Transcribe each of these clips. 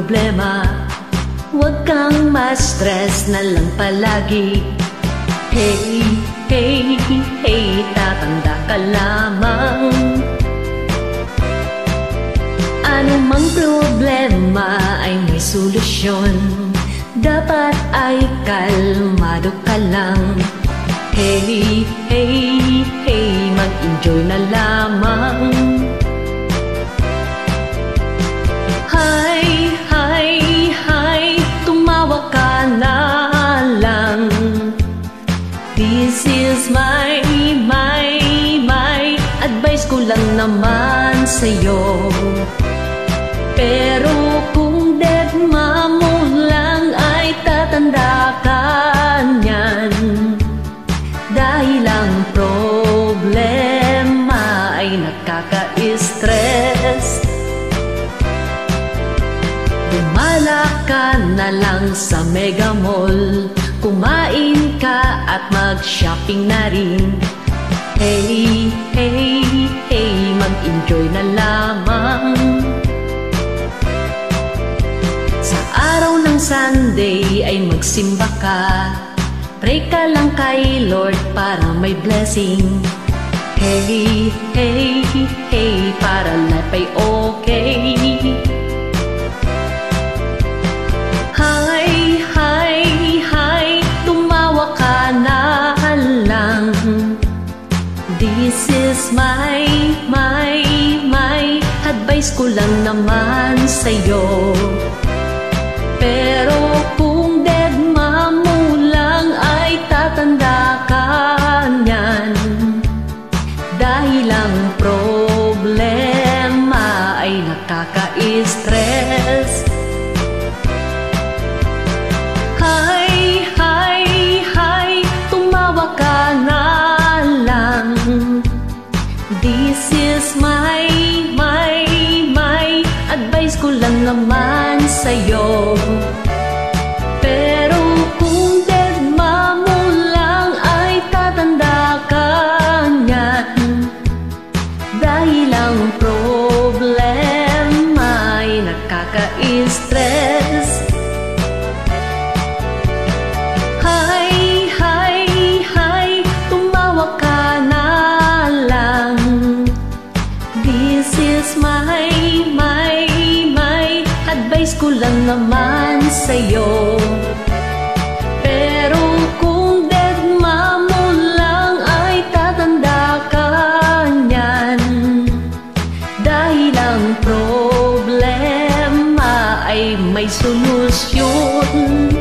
problema, huwag kang ma-stress na lang palagi. Hey, hey, hey, tatanda ka lamang. Anumang problema ay may solusyon, dapat ay kalmado ka lang. Hey, hey, hey, mag-enjoy na lamang. Hi, hi, hi, tumawa ka na lang. This is my advice ko lang naman sa'yo. Pero kung deadma mo lang ay tatanda ka niyan. Dahil ang problema ay nakaka-stress. Dumala ka na lang sa Mega Mall, kumain ka at mag-shopping na rin. Hey, hey, hey, mag-enjoy na lamang. Sa araw ng Sunday ay magsimba ka, pray ka lang kay Lord para may blessing. Hey, hey, hey, para life ay okay. Hi, hi, hi, tumawa ka na lang. This is my advice ko lang naman sa'yo. Pero kung deadma mo lang ay tatanda ka niyan. Dahil ang problema ay nakaka-stress. Hi, hi, hi, tumawa ka na lang. This is my advice ko lang naman sa'yo. Pero kung deadma mo lang ay tatanda ka niyan. Dahil ang problema ay nakaka-stress. Hi, hi, hi, tumawa ka na lang. This is my advice ko lang naman sa'yo. Pero kung deadma mo lang ay tatanda ka niyan. Dahil ang problema ay may solusyon.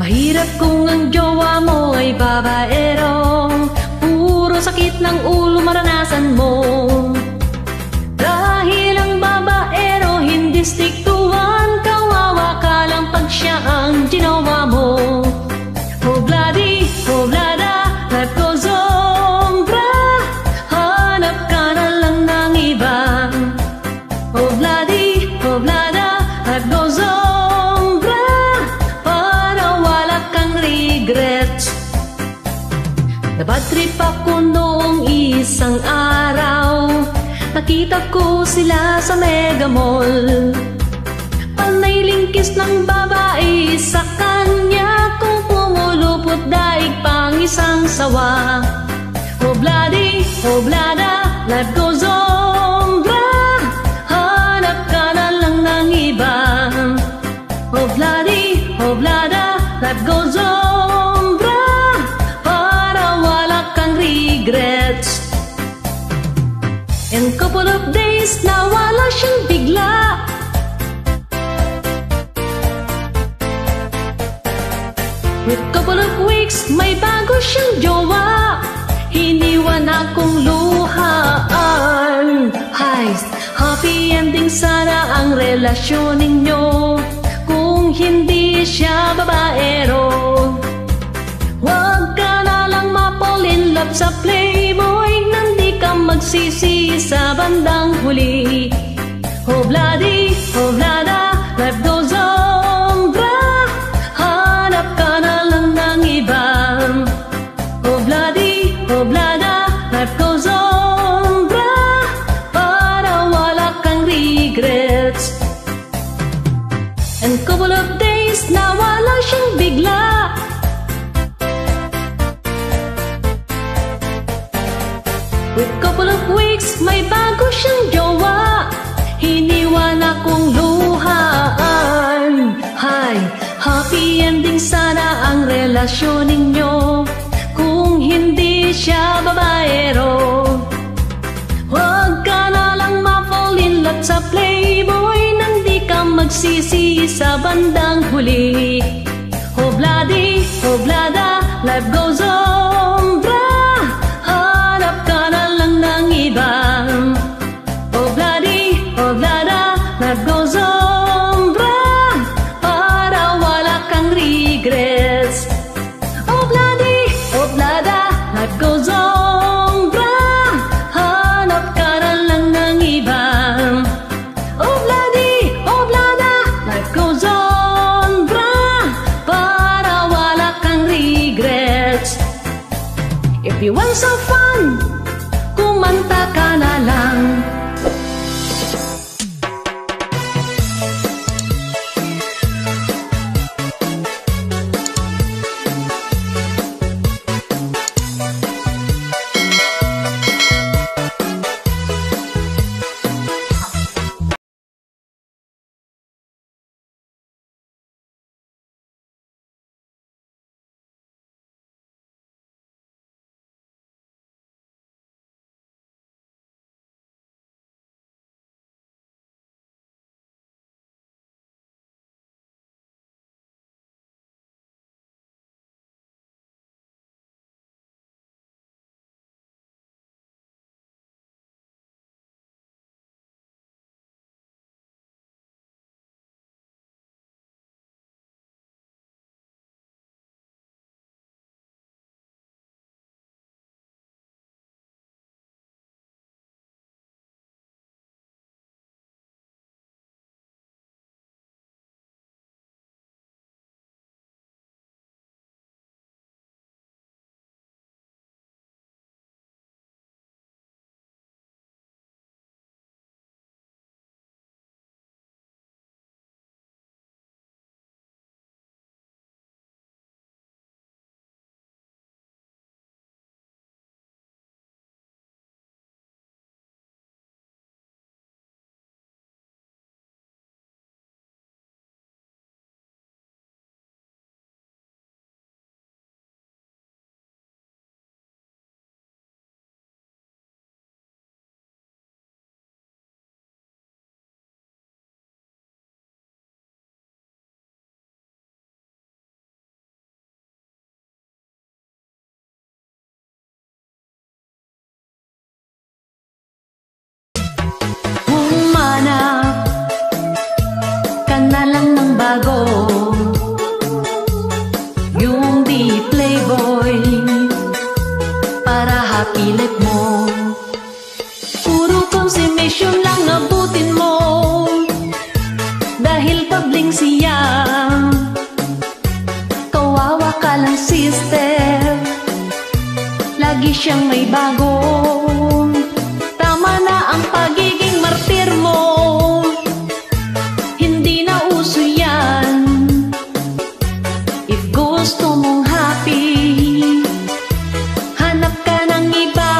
Mahirap kung ang jowa mo ay babaero, puro sakit ng ulo maranasan mo. Dahil ang babaero hindi stick to one, kawawa ka lang pag siya ang ginawa mo. Oh bloody, oh blada, life goes on, bra, hanap ka na lang ng iba. Oh bloody, oh blada, life goes on. Nabad trip ako noong isang araw, nakita ko sila sa Mega Mall. Panay lingkis ng babae sa kanya, kung pumulupot daig pang isang sawa. Oh bloody, oh blada, life goes on, bra, hanap ka na lang ng iba. Oh bloody, oh blada, life goes on. Regrets. In couple of days, nawala siyang bigla. With couple of weeks, may bago siyang jowa. Hiniwan akong luhaan. Heist, happy ending sana ang relasyon ninyo, kung hindi siya babaero. Huwag ka na lang mapuli love sa playboy nang di ka magsisi sa bandang huli. Hobladi, hoblada, life goes on, bra. Hanap ka na lang ng iba. Hobladi, hoblada, life goes on, bra. Para wala kang regrets. And couple of days na wala siyang bigla. With couple of weeks, may bago siyang jowa. Hiniwan akong luhaan. Hay, happy ending sana ang relasyon ninyo. Kung hindi siya babaero, huwag ka na lang ma-fall in love sa playboy nang di ka magsisi sa bandang huli. Hobladi, hoblada, life goes on, bra. Hanap ka na lang ng iba. Hobladi, hoblada, life goes on, bra. Para wala kang regrets. Hobladi, hoblada, life goes on, bra. Hanap ka na lang ng iba. Hobladi, hoblada, life goes on, bra. Para wala kang regrets. If you want some fun, kumanta ka na lang. Humanap ka na lang ng bago, yung di playboy para happy life mo. Puro consummation lang abutin mo, dahil pabling siya. Kawawa ka lang sister, lagi siyang may bago. Tama na ang pagiging martir mo, hindi na uso yan. If gusto mong happy, hanap ka ng iba.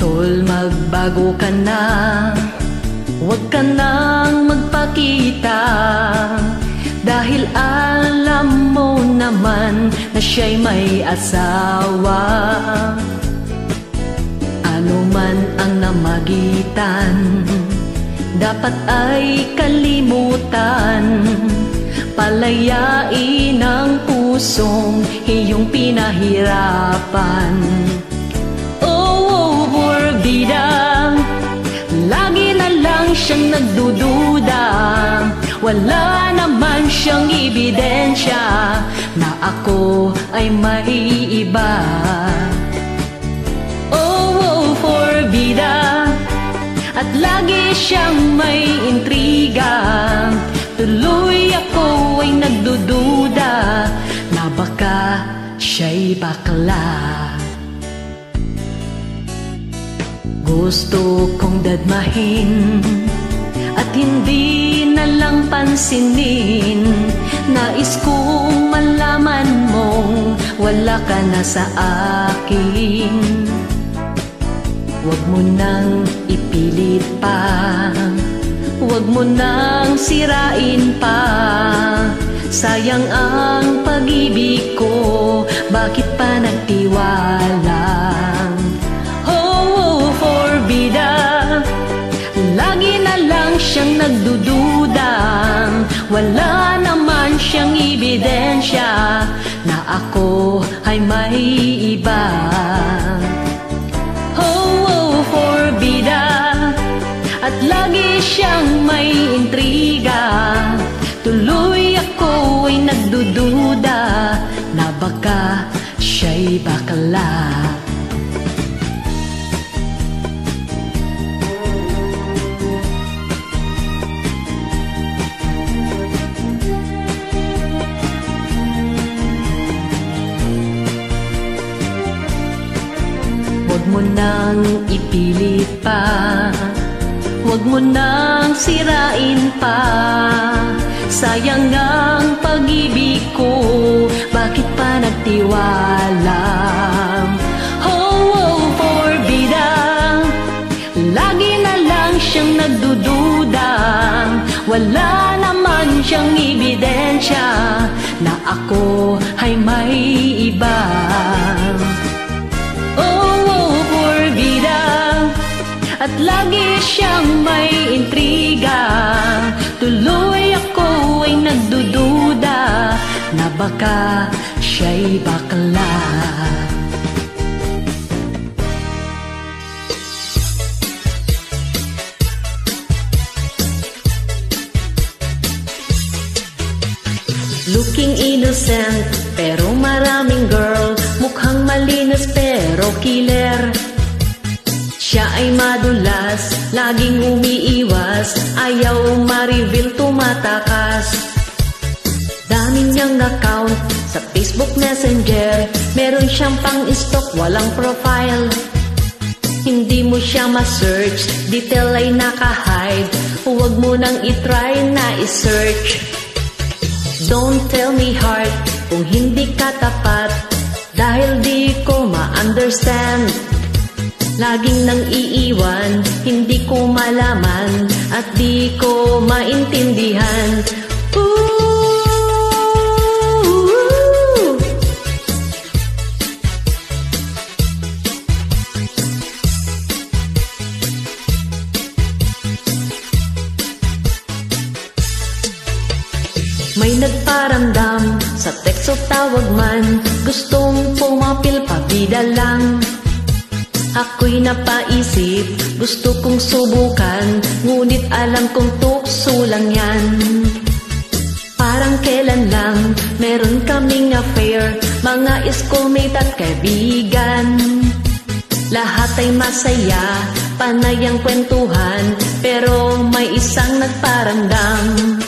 Tol, magbago ka na, huwag ka nang magpakita, dahil alam mo naman na siya'y may asawa. Anuman ang namagitan, dapat ay kalimutan. Palayain ang pusong iyong pinahirapan. Oh, porbida, lagi na lang siyang nagdududa. Wala naman siyang ebidensya na ako ay may iba. Oh, porbida, at lagi siyang may intriga. Tuloy ako ay nagdududa na baka siya'y bakla. Gusto kong dadmahin at hindi na lang pansinin. Nais kong malaman mong wala ka na sa akin. Huwag mo nang ipilit pa, huwag mo nang sirain pa. Sayang ang pag-ibig ko, bakit pa nagtiwala? Oh, forbida, lagi na lang siyang nagdududa. Wala naman siyang ebidensya na ako ay may iba. Oh, forbida, at lagi siyang may intriga. Tuloy ako ay nagdududa na baka siya'y bakla. Huwag mo nang ipilit pa, huwag mo nang sirain pa. Sayang ang pag-ibig ko, bakit pa nagtiwala? Oh, forbida, lagi na lang siyang nagdududa. Wala naman siyang ebidensya na ako ay may iba. Oh, forbida, at lagi siyang may intriga. Tuloy ako ay nagdududa na baka siya'y bakla. Looking innocent pero maraming girl, mukhang malinis pero killer. Siya ay madulas, laging umiiwas, ayaw ma-reveal, tumatakas. Dami niyang account sa Facebook Messenger, meron siyang pang-stalk, walang profile. Hindi mo siya ma-search, detail ay naka-hide. Huwag mo nang itry na i-search. Don't tell me heart kung hindi ka tapat, dahil di ko ma-understand. Laging nang iiwan, hindi ko malaman at di ko maintindihan. May nagparamdam sa text o tawag man, gustong pumapil, pabida lang. Ako'y napaisip, gusto kong subukan, ngunit alam kong tukso lang yan. Parang kailan lang, meron kaming affair, mga schoolmate at kaibigan. Lahat ay masaya, panay ang kwentuhan, pero may isang nagparamdam.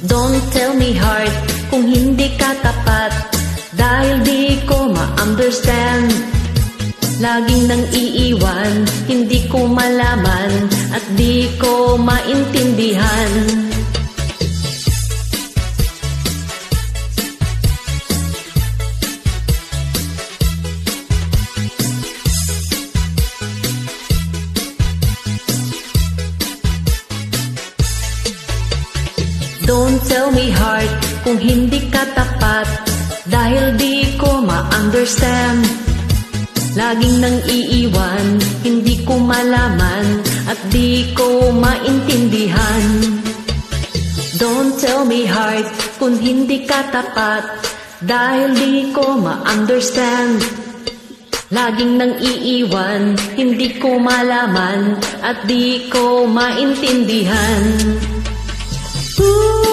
Don't tell me heart kung hindi ka tapat, dahil di ko ma-understand. Laging nang iiwan, hindi ko malaman at di ko maintindihan. Don't tell me heart kung hindi ka tapat, dahil di ko ma-understand. Laging nang iiwan, hindi ko malaman at di ko maintindihan. Don't tell me heart kung hindi ka tapat, dahil di ko ma-understand. Laging nang iiwan, hindi ko malaman at di ko maintindihan. Ooh.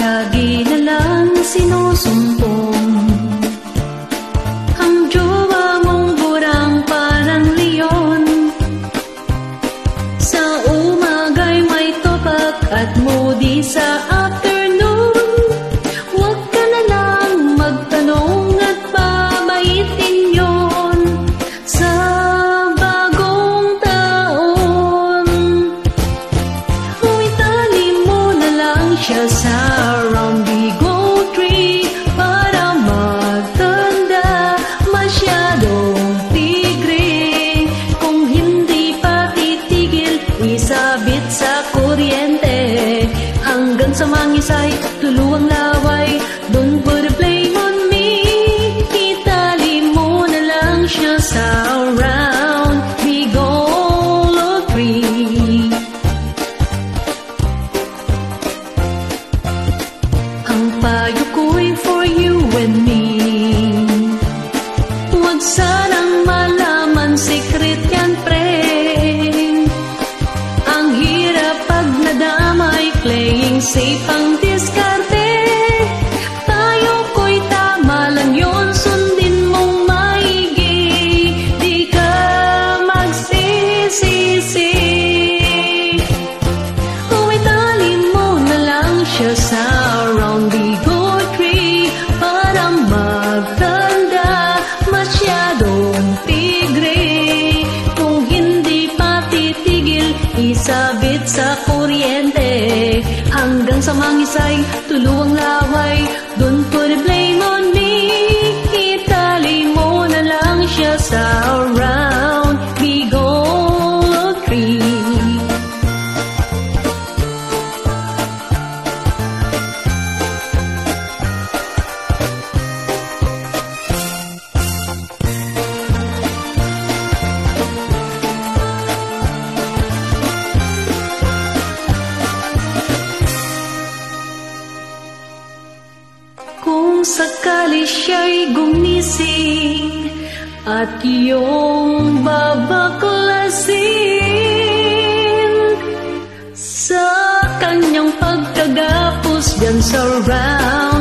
Lagi na lang sinusumpong ang jowa mong burang parang leon. Sa umaga'y may topak at moody sa afternoon. Huwag ka na lang magtanong at babaitin yon sa bagong taon. Huwitali mo na lang siya sa sa mangisay, tuluang laway. Don't put a blame on me. Itali mo na lang siya sa round big old tree. Ang payo ko'y for you and me. Huwag sanang malaman, secret yan pre. Ang hirap pag nadamay, playing safe ang diskarte. Tayo ko'y tama lang yun, sundin mong maigi. Di ka magsisisi. Huwitali mo na lang siya sa round big old tree para magtanda, masyadong tigre. Kung hindi pa titigil, isabit sa kuryente. Hanggang sa mangisay, tuluang laway. Don't put a blame on me. Itali mo na lang siya sa round big old tree. Kung sakali siya'y gumising at iyong babaklasin sa kanyang pagkagapos dyan sa round